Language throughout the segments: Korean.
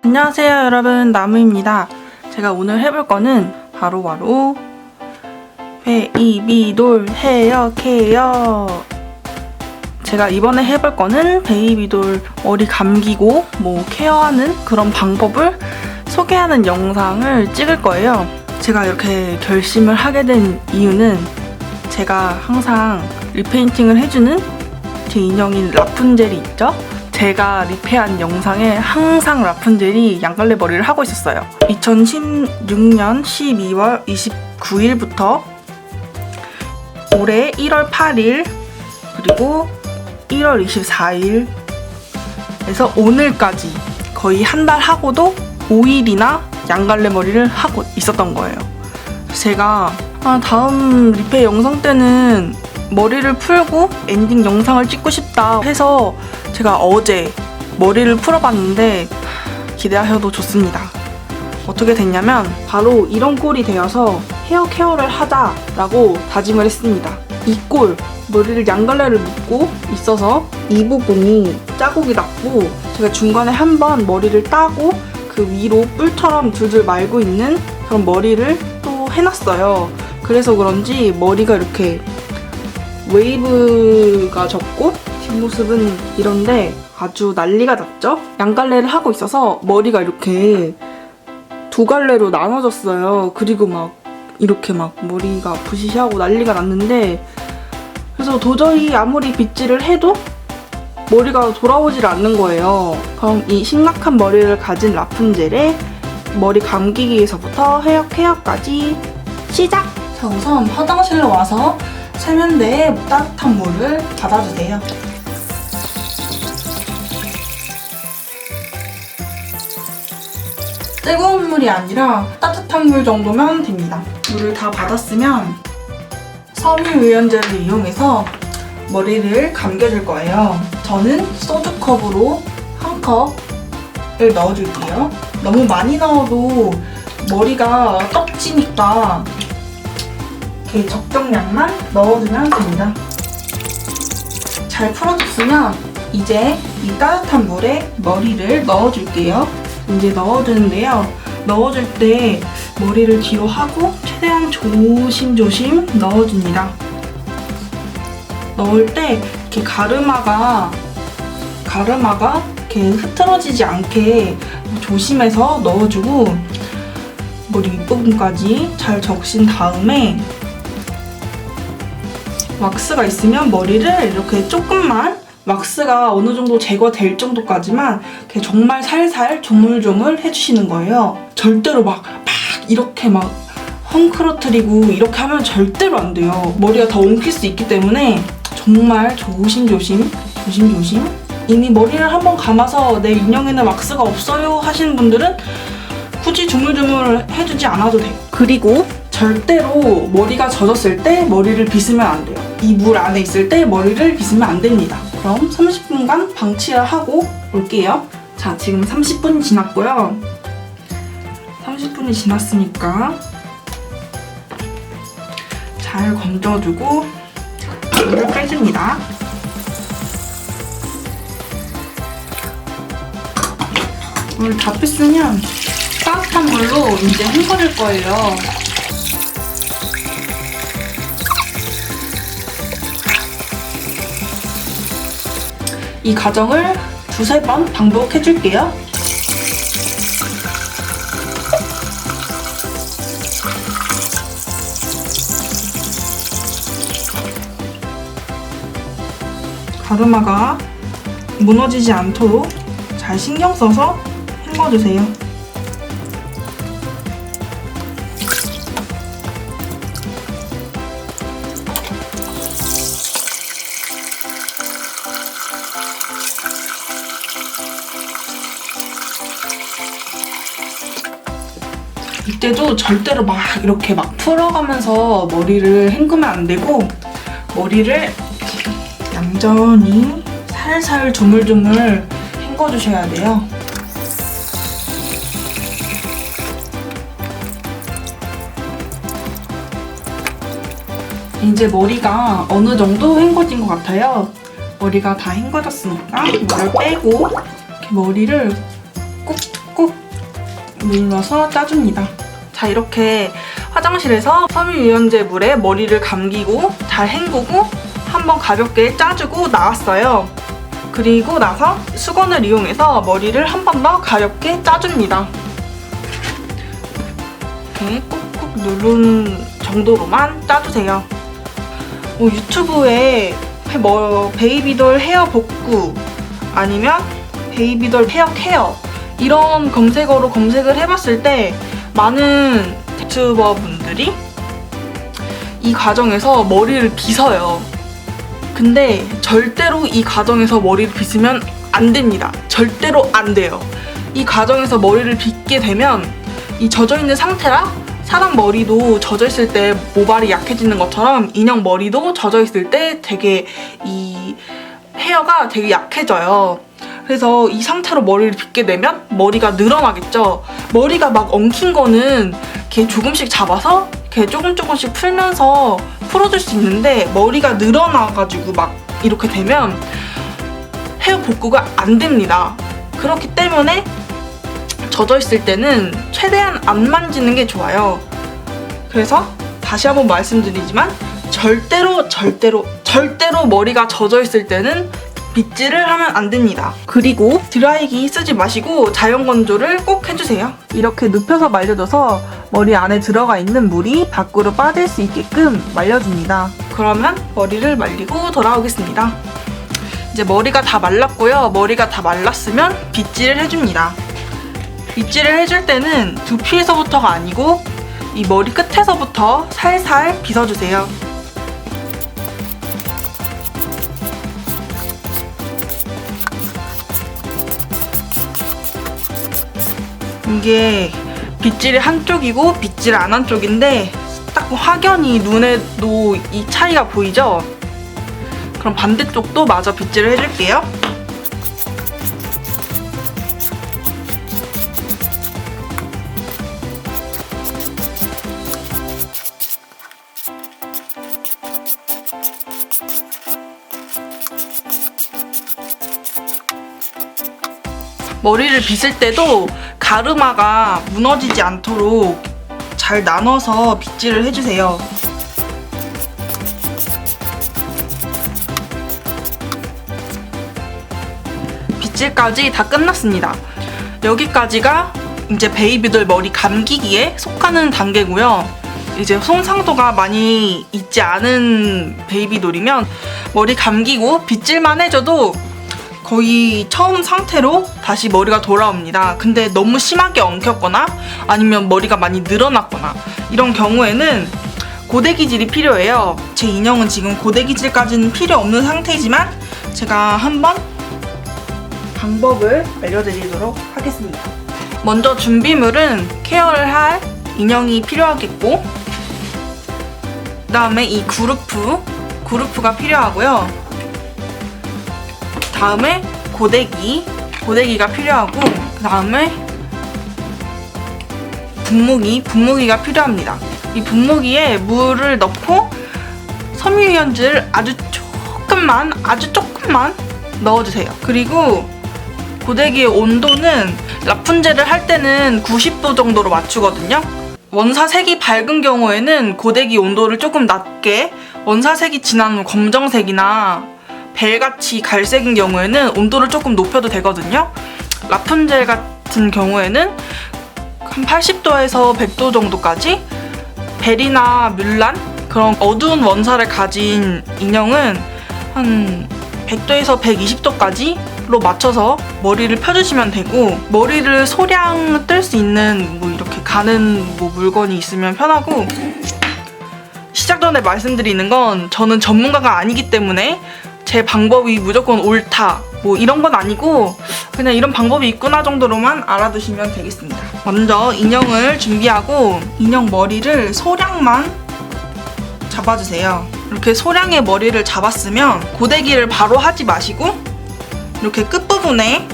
안녕하세요 여러분, 나무입니다. 제가 오늘 해볼 거는 바로 베이비돌 헤어 케어. 제가 이번에 해볼 거는 베이비돌 머리 감기고 케어하는 그런 방법을 소개하는 영상을 찍을 거예요. 제가 이렇게 결심을 하게 된 이유는 제가 항상 리페인팅을 해주는 제 인형인 라푼젤이 있죠? 제가 리페한 영상에 항상 라푼젤이 양갈래 머리를 하고 있었어요. 2016년 12월 29일부터 올해 1월 8일 그리고 1월 24일에서 오늘까지 거의 한 달 하고도 5일이나 양갈래 머리를 하고 있었던 거예요. 제가 다음 리페 영상 때는 머리를 풀고 엔딩 영상을 찍고 싶다 해서 제가 어제 머리를 풀어봤는데 기대하셔도 좋습니다. 어떻게 됐냐면 바로 이런 꼴이 되어서 헤어 케어를 하자라고 다짐을 했습니다. 이 꼴, 머리를 양갈래를 묶고 있어서 이 부분이 자국이 났고 제가 중간에 한번 머리를 따고 그 위로 뿔처럼 줄줄 말고 있는 그런 머리를 또 해놨어요. 그래서 그런지 머리가 이렇게 웨이브가 졌고 뒷모습은 이런데 아주 난리가 났죠? 양갈래를 하고 있어서 머리가 이렇게 두 갈래로 나눠졌어요. 그리고 이렇게 머리가 부시시하고 난리가 났는데 그래서 도저히 아무리 빗질을 해도 머리가 돌아오질 않는 거예요. 그럼 이 심각한 머리를 가진 라푼젤의 머리 감기기에서부터 헤어 케어까지 시작! 자, 우선 화장실로 와서 세면대에 따뜻한 물을 받아주세요. 뜨거운 물이 아니라 따뜻한 물 정도면 됩니다. 물을 다 받았으면 섬유유연제를 이용해서 머리를 감겨줄 거예요. 저는 소주컵으로 한 컵을 넣어줄게요. 너무 많이 넣어도 머리가 떡지니까 이렇게 적정량만 넣어주면 됩니다. 잘 풀어줬으면 이제 이 따뜻한 물에 머리를 넣어줄게요. 이제 넣어주는데요. 넣어줄 때 머리를 뒤로 하고 최대한 조심조심 넣어줍니다. 넣을 때 이렇게 가르마가 이렇게 흐트러지지 않게 조심해서 넣어주고 머리 윗부분까지 잘 적신 다음에 왁스가 있으면 머리를 이렇게 조금만 왁스가 어느 정도 제거될 정도까지만 이렇게 정말 살살 조물조물 해주시는 거예요. 절대로 이렇게 헝클어뜨리고 이렇게 하면 절대로 안 돼요. 머리가 더 엉킬 수 있기 때문에 정말 조심조심 이미 머리를 한번 감아서 내 인형에는 왁스가 없어요 하시는 분들은 굳이 조물조물 해주지 않아도 돼요. 그리고 절대로 머리가 젖었을 때 머리를 빗으면 안 돼요. 이 물 안에 있을 때 머리를 빗으면 안 됩니다. 그럼 30분간 방치를 하고 올게요. 자, 지금 30분이 지났고요. 30분이 지났으니까 잘 건져주고 물을 빼줍니다. 물 다 뺐으면 따뜻한 물로 이제 헹궈줄 거예요. 이 과정을 두세 번 반복해줄게요. 가르마가 무너지지 않도록 잘 신경 써서 헹궈주세요. 이때도 절대로 이렇게 풀어가면서 머리를 헹구면 안 되고 머리를 얌전히 살살 조물조물 헹궈주셔야 돼요. 이제 머리가 어느 정도 헹궈진 것 같아요. 머리가 다 헹궈졌으니까 물을 빼고 이렇게 머리를 꾹 눌러서 짜줍니다. 자, 이렇게 화장실에서 섬유유연제 물에 머리를 감기고 잘 헹구고 한번 가볍게 짜주고 나왔어요. 그리고 나서 수건을 이용해서 머리를 한 번 더 가볍게 짜줍니다. 이렇게 꾹꾹 누른 정도로만 짜주세요. 유튜브에 베이비돌 헤어 복구 아니면 베이비돌 헤어 케어 이런 검색어로 검색을 해봤을 때 많은 유튜버분들이 이 과정에서 머리를 빗어요. 근데 절대로 이 과정에서 머리를 빗으면 안 됩니다. 절대로 안 돼요. 이 과정에서 머리를 빗게 되면 이 젖어있는 상태라 사람 머리도 젖어있을 때 모발이 약해지는 것처럼 인형 머리도 젖어있을 때 되게 이 헤어가 되게 약해져요. 그래서 이 상태로 머리를 빗게 되면 머리가 늘어나겠죠. 머리가 막 엉킨 거는 이렇게 조금씩 잡아서 이렇게 조금씩 풀면서 풀어줄 수 있는데 머리가 늘어나가지고 막 이렇게 되면 헤어 복구가 안 됩니다. 그렇기 때문에 젖어있을 때는 최대한 안 만지는 게 좋아요. 그래서 다시 한번 말씀드리지만 절대로 머리가 젖어있을 때는 빗질을 하면 안 됩니다. 그리고 드라이기 쓰지 마시고 자연 건조를 꼭 해주세요. 이렇게 눕혀서 말려줘서 머리 안에 들어가 있는 물이 밖으로 빠질 수 있게끔 말려줍니다. 그러면 머리를 말리고 돌아오겠습니다. 이제 머리가 다 말랐고요. 머리가 다 말랐으면 빗질을 해줍니다. 빗질을 해줄 때는 두피에서부터가 아니고 이 머리 끝에서부터 살살 빗어주세요. 이게 빗질이 한쪽이고 빗질 안 한 쪽인데 딱 확연히 눈에도 이 차이가 보이죠? 그럼 반대쪽도 마저 빗질을 해줄게요. 머리를 빗을 때도 가르마가 무너지지 않도록 잘 나눠서 빗질을 해주세요. 빗질까지 다 끝났습니다. 여기까지가 이제 베이비돌 머리 감기기에 속하는 단계고요. 이제 손상도가 많이 있지 않은 베이비돌이면 머리 감기고 빗질만 해줘도 거의 처음 상태로 다시 머리가 돌아옵니다. 근데 너무 심하게 엉켰거나 아니면 머리가 많이 늘어났거나 이런 경우에는 고데기질이 필요해요. 제 인형은 지금 고데기질까지는 필요 없는 상태이지만 제가 한번 방법을 알려드리도록 하겠습니다. 먼저 준비물은 케어를 할 인형이 필요하겠고 그 다음에 이 그루프가 필요하고요. 다음에 고데기가 필요하고 그 다음에 분무기가 필요합니다. 이 분무기에 물을 넣고 섬유유연제를 아주 조금만 넣어주세요. 그리고 고데기의 온도는 라푼젤을 할 때는 90도 정도로 맞추거든요. 원사색이 밝은 경우에는 고데기 온도를 조금 낮게, 원사색이 진한 검정색이나 벨같이 갈색인 경우에는 온도를 조금 높여도 되거든요. 라푼젤 같은 경우에는 한 80도에서 100도 정도까지, 벨이나 뮬란 그런 어두운 원사를 가진 인형은 한 100도에서 120도까지로 맞춰서 머리를 펴주시면 되고, 머리를 소량 뜰 수 있는 뭐 이렇게 가는 뭐 물건이 있으면 편하고, 시작 전에 말씀드리는 건 저는 전문가가 아니기 때문에 제 방법이 무조건 옳다 뭐 이런 건 아니고 그냥 이런 방법이 있구나 정도로만 알아두시면 되겠습니다. 먼저 인형을 준비하고 인형 머리를 소량만 잡아주세요. 이렇게 소량의 머리를 잡았으면 고데기를 바로 하지 마시고 이렇게 끝부분에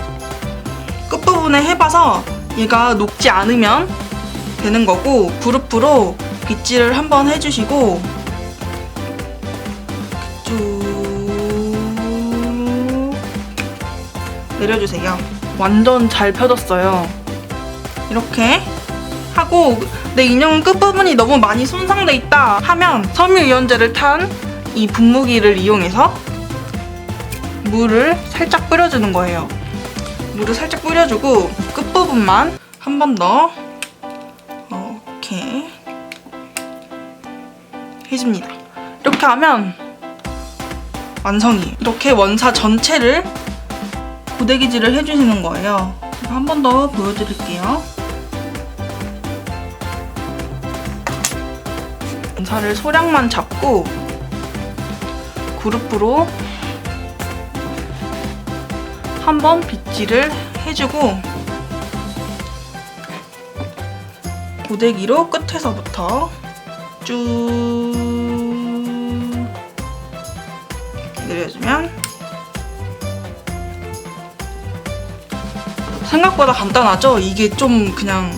해봐서 얘가 녹지 않으면 되는 거고, 그루프로 빗질을 한번 해주시고 쭉 내려주세요. 완전 잘 펴졌어요. 이렇게 하고 내 인형 끝부분이 너무 많이 손상돼 있다 하면 섬유유연제를 탄 이 분무기를 이용해서 물을 살짝 뿌려주는 거예요. 물을 살짝 뿌려주고 끝부분만 한 번 더 이렇게 해줍니다. 이렇게 하면 완성이에요. 이렇게 원사 전체를 고데기질을 해주시는 거예요. 한 번 더 보여드릴게요. 원사를 소량만 잡고 그룹으로 한번 빗질을 해주고 고데기로 끝에서부터 쭉 내려주면 생각보다 간단하죠? 이게 좀 그냥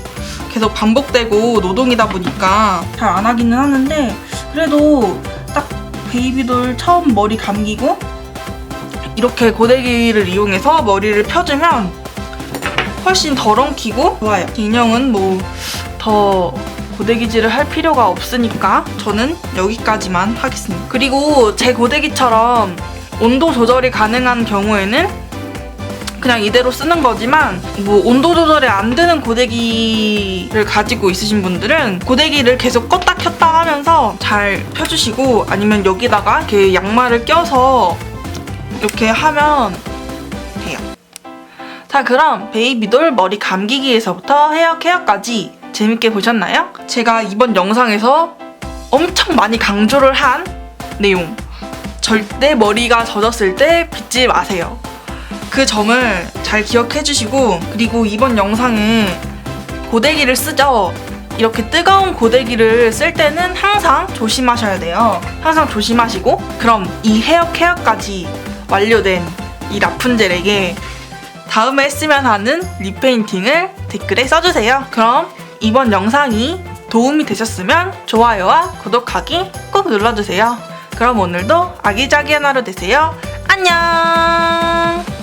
계속 반복되고 노동이다 보니까 잘 안 하기는 하는데 그래도 딱 베이비돌 처음 머리 감기고 이렇게 고데기를 이용해서 머리를 펴주면 훨씬 덜 엉키고 좋아요. 인형은 뭐 더 고데기질을 할 필요가 없으니까 저는 여기까지만 하겠습니다. 그리고 제 고데기처럼 온도 조절이 가능한 경우에는 그냥 이대로 쓰는 거지만 뭐 온도 조절이 안 되는 고데기를 가지고 있으신 분들은 고데기를 계속 껐다 켰다 하면서 잘 펴주시고 아니면 여기다가 이렇게 양말을 껴서 이렇게 하면 돼요. 자, 그럼 베이비돌 머리 감기기에서부터 헤어 케어까지 재밌게 보셨나요? 제가 이번 영상에서 엄청 많이 강조를 한 내용, 절대 머리가 젖었을 때 빗지 마세요. 그 점을 잘 기억해 주시고, 그리고 이번 영상에 고데기를 쓰죠. 이렇게 뜨거운 고데기를 쓸 때는 항상 조심하셔야 돼요. 항상 조심하시고, 그럼 이 헤어 케어까지 완료된 이 라푼젤에게 다음에 했으면 하는 립 페인팅을 댓글에 써주세요. 그럼 이번 영상이 도움이 되셨으면 좋아요와 구독하기 꼭 눌러주세요. 그럼 오늘도 아기자기한 하루 되세요. 안녕!